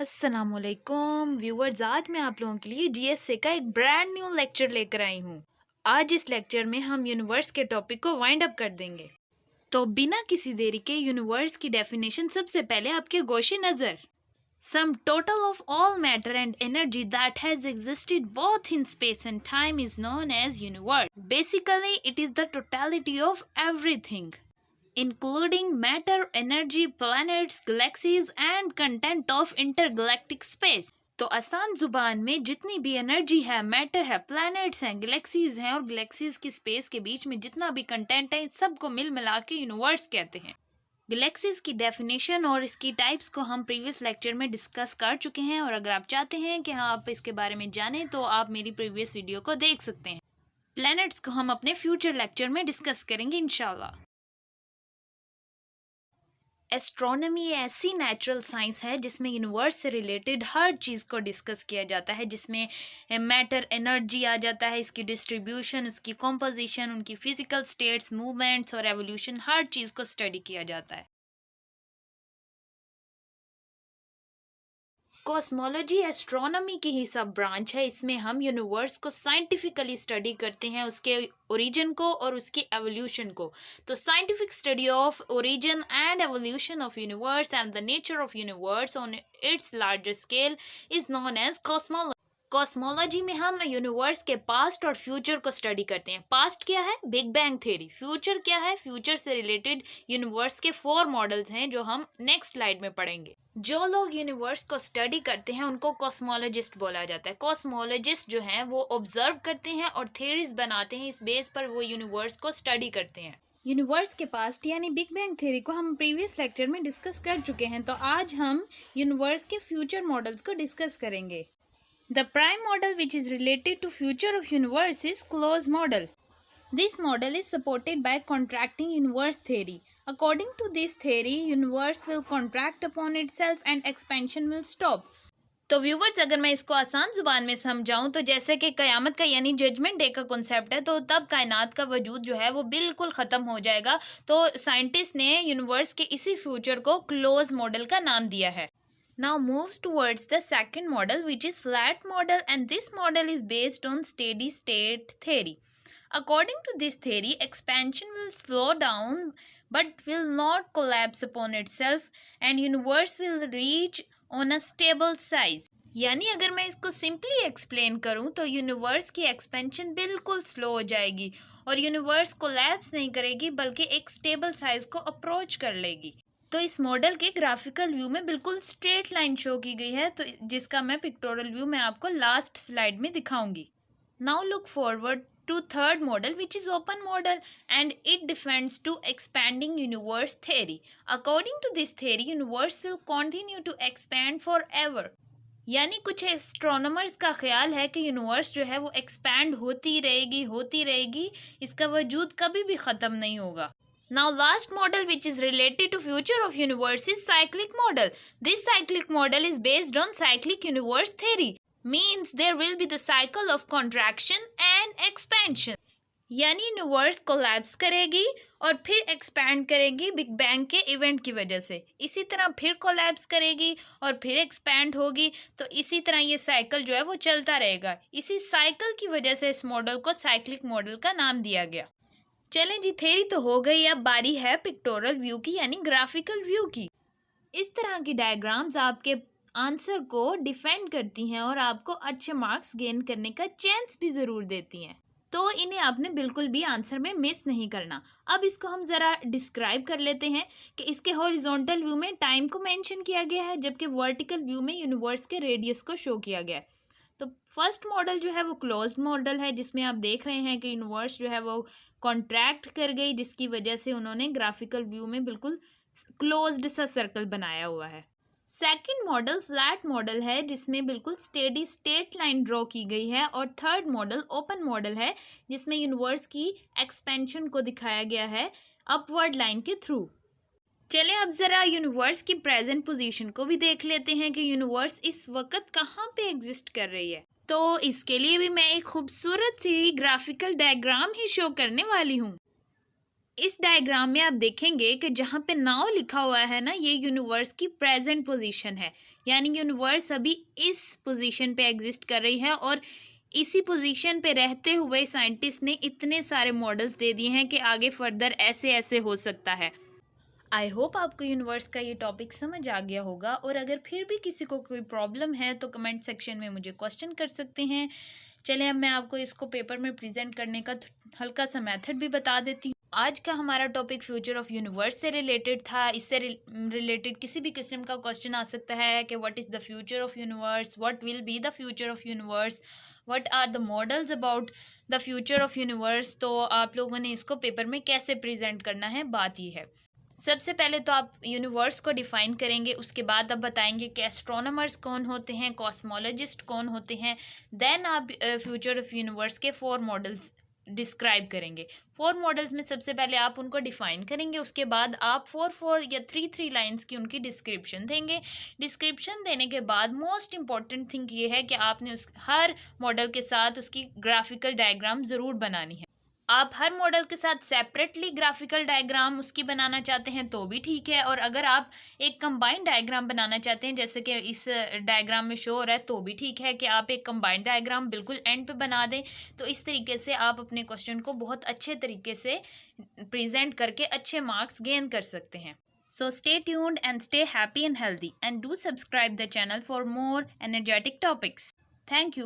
अस्सलामुअलैकुम व्यूवर्स, आज मैं आप लोगों के लिए जीएसए का एक ब्रांड न्यू लेक्चर लेकर आई हूँ। आज इस लेक्चर में हम यूनिवर्स के टॉपिक को वाइंड अप कर देंगे। तो बिना किसी देरी के यूनिवर्स की डेफिनेशन सबसे पहले आपके गोशे नज़र। Sum total of all matter and energy that has existed both in space and time is known as universe. Basically, it is the totality of everything, including matter, energy, planets, galaxies and content of intergalactic space. तो आसान जुबान में जितनी भी energy है, matter है, planets हैं, galaxies हैं और गैलेक्सीज की स्पेस के बीच में जितना भी कंटेंट है, सबको मिल मिला के यूनिवर्स कहते हैं। गैलेक्सीज की डेफिनेशन और इसकी टाइप्स को हम प्रीवियस लेक्चर में डिस्कस कर चुके हैं और अगर आप चाहते हैं कि आप इसके बारे में जानें तो आप मेरी प्रीवियस वीडियो को देख सकते हैं। प्लैनेट्स को हम अपने फ्यूचर लेक्चर में डिस्कस करेंगे इंशाल्लाह। एस्ट्रोनॉमी ऐसी नेचुरल साइंस है जिसमें यूनिवर्स से रिलेटेड हर चीज़ को डिस्कस किया जाता है, जिसमें मैटर, एनर्जी आ जाता है, इसकी डिस्ट्रीब्यूशन, उसकी कॉम्पोजिशन, उनकी फिजिकल स्टेट्स, मूवमेंट्स और एवोल्यूशन, हर चीज़ को स्टडी किया जाता है। कॉस्मोलॉजी एस्ट्रोनॉमी की ही सब ब्रांच है। इसमें हम यूनिवर्स को साइंटिफिकली स्टडी करते हैं, उसके ओरिजिन को और उसकी एवोल्यूशन को। तो scientific study of origin and evolution of universe and the nature of universe on its larger scale is known as cosmology. Cosmology में हम यूनिवर्स के पास्ट और फ्यूचर को स्टडी करते हैं। पास्ट क्या है? Big bang theory. फ्यूचर क्या है? फ्यूचर से रिलेटेड यूनिवर्स के 4 मॉडल्स हैं जो हम नेक्स्ट स्लाइड में पढ़ेंगे। जो लोग यूनिवर्स को स्टडी करते हैं उनको कॉस्मोलॉजिस्ट बोला जाता है। कॉस्मोलॉजिस्ट जो हैं वो ऑब्जर्व करते हैं और थ्योरीज बनाते हैं, इस बेस पर वो यूनिवर्स को स्टडी करते हैं। यूनिवर्स के पास्ट यानी बिग बैंग थ्योरी को हम प्रीवियस लेक्चर में डिस्कस कर चुके हैं, तो आज हम यूनिवर्स के फ्यूचर मॉडल्स को डिस्कस करेंगे। The prime model which is related to future of universe is closed model. This model is supported by contracting universe theory. According to this theory, universe will contract upon itself and expansion will stop. तो viewers, अगर मैं इसको आसान जुबान में समझाऊं तो जैसे कि क़यामत का यानी जजमेंट डे का कॉन्सेप्ट है, तो तब कायनात का वजूद जो है वो बिल्कुल ख़त्म हो जाएगा। तो साइंटिस्ट ने यूनिवर्स के इसी फ्यूचर को क्लोज मॉडल का नाम दिया है। Now moves towards the second model, which is flat model, and this model is based on steady state theory. According to this theory, expansion will slow down but will not collapse upon itself and universe will reach on a stable size. यानी अगर मैं इसको simply explain करूं तो universe की expansion बिल्कुल slow हो जाएगी और यूनिवर्स कोलैप्स नहीं करेगी बल्कि एक स्टेबल साइज को अप्रोच कर लेगी। तो इस मॉडल के ग्राफिकल व्यू में बिल्कुल स्ट्रेट लाइन शो की गई है, तो जिसका मैं पिक्टोरियल व्यू में आपको लास्ट स्लाइड में दिखाऊंगी। Now look forward to third model which is open model and it defends to expanding universe theory. According to this theory, universe will continue to expand forever. यानी कुछ astronomers का ख्याल है कि universe जो है वो एक्सपैंड होती रहेगी, इसका वजूद कभी भी ख़त्म नहीं होगा। Now last model which is related to future of universe is cyclic model. This cyclic model is based on cyclic universe theory. Means there will be the cycle of contraction and expansion. यानी universe collapse करेगी और फिर expand करेगी big bang के event की वजह से। इसी तरह फिर कोलैप्स करेगी और फिर एक्सपैंड होगी। तो इसी तरह ये साइकिल जो है वो चलता रहेगा। इसी साइकिल की वजह से इस मॉडल को साइक्लिक मॉडल का नाम दिया गया। चलें जी, थ्योरी तो हो गई, अब बारी है पिक्टोरियल व्यू की यानी ग्राफिकल व्यू की। इस तरह की डायग्राम्स आपके आंसर को डिफेंड करती हैं और आपको अच्छे मार्क्स गेन करने का चांस भी ज़रूर देती हैं, तो इन्हें आपने बिल्कुल भी आंसर में मिस नहीं करना। अब इसको हम ज़रा डिस्क्राइब कर लेते हैं कि इसके हॉरिजॉन्टल व्यू में टाइम को मेंशन किया गया है, जबकि वर्टिकल व्यू में यूनिवर्स के रेडियस को शो किया गया है। तो फर्स्ट मॉडल जो है वो क्लोज्ड मॉडल है, जिसमें आप देख रहे हैं कि यूनिवर्स जो है वो कॉन्ट्रैक्ट कर गई, जिसकी वजह से उन्होंने ग्राफिकल व्यू में बिल्कुल क्लोज्ड सा सर्कल बनाया हुआ है। सेकंड मॉडल फ्लैट मॉडल है, जिसमें बिल्कुल स्टेडी स्टेट लाइन ड्रॉ की गई है। और थर्ड मॉडल ओपन मॉडल है, जिसमें यूनिवर्स की एक्सपेंशन को दिखाया गया है अपवर्ड लाइन के थ्रू। चलें अब ज़रा यूनिवर्स की प्रेजेंट पोजीशन को भी देख लेते हैं कि यूनिवर्स इस वक्त कहाँ पे एग्जिस्ट कर रही है। तो इसके लिए भी मैं एक खूबसूरत सी ग्राफिकल डायग्राम ही शो करने वाली हूँ। इस डायग्राम में आप देखेंगे कि जहाँ पे नाउ लिखा हुआ है ना, ये यूनिवर्स की प्रेजेंट पोजीशन है, यानी यूनिवर्स अभी इस पोजीशन पे एग्जिस्ट कर रही है और इसी पोजीशन पे रहते हुए साइंटिस्ट ने इतने सारे मॉडल्स दे दिए हैं कि आगे फर्दर ऐसे ऐसे हो सकता है। आई होप आपको यूनिवर्स का ये टॉपिक समझ आ गया होगा, और अगर फिर भी किसी को कोई प्रॉब्लम है तो कमेंट सेक्शन में मुझे क्वेश्चन कर सकते हैं। चलिए अब मैं आपको इसको पेपर में प्रेजेंट करने का हल्का सा मेथड भी बता देती हूँ। आज का हमारा टॉपिक फ्यूचर ऑफ यूनिवर्स से रिलेटेड था। इससे रिलेटेड किसी भी किस्म का क्वेश्चन आ सकता है कि what is the future of universe, what will be the future of universe, what are the models about the future of universe. तो आप लोगों ने इसको पेपर में कैसे प्रेजेंट करना है, बात ये है। सबसे पहले तो आप यूनिवर्स को डिफाइन करेंगे, उसके बाद आप बताएंगे कि एस्ट्रोनॉमर्स कौन होते हैं, कॉस्मोलॉजिस्ट कौन होते हैं। देन आप फ्यूचर ऑफ यूनिवर्स के 4 मॉडल्स डिस्क्राइब करेंगे। 4 मॉडल्स में सबसे पहले आप उनको डिफाइन करेंगे, उसके बाद आप 4 या 3 लाइंस की उनकी डिस्क्रिप्शन देंगे। डिस्क्रिप्शन देने के बाद मोस्ट इंपॉर्टेंट थिंग ये है कि आपने उस हर मॉडल के साथ उसकी ग्राफिकल डायग्राम ज़रूर बनानी है। आप हर मॉडल के साथ सेपरेटली ग्राफिकल डायग्राम उसकी बनाना चाहते हैं तो भी ठीक है, और अगर आप एक कंबाइंड डायग्राम बनाना चाहते हैं जैसे कि इस डायग्राम में शो हो रहा है तो भी ठीक है कि आप एक कंबाइंड डायग्राम बिल्कुल एंड पे बना दें। तो इस तरीके से आप अपने क्वेश्चन को बहुत अच्छे तरीके से प्रेजेंट करके अच्छे मार्क्स गेन कर सकते हैं। So stay tuned and stay happy and healthy, and do subscribe the channel for more energetic topics. Thank you.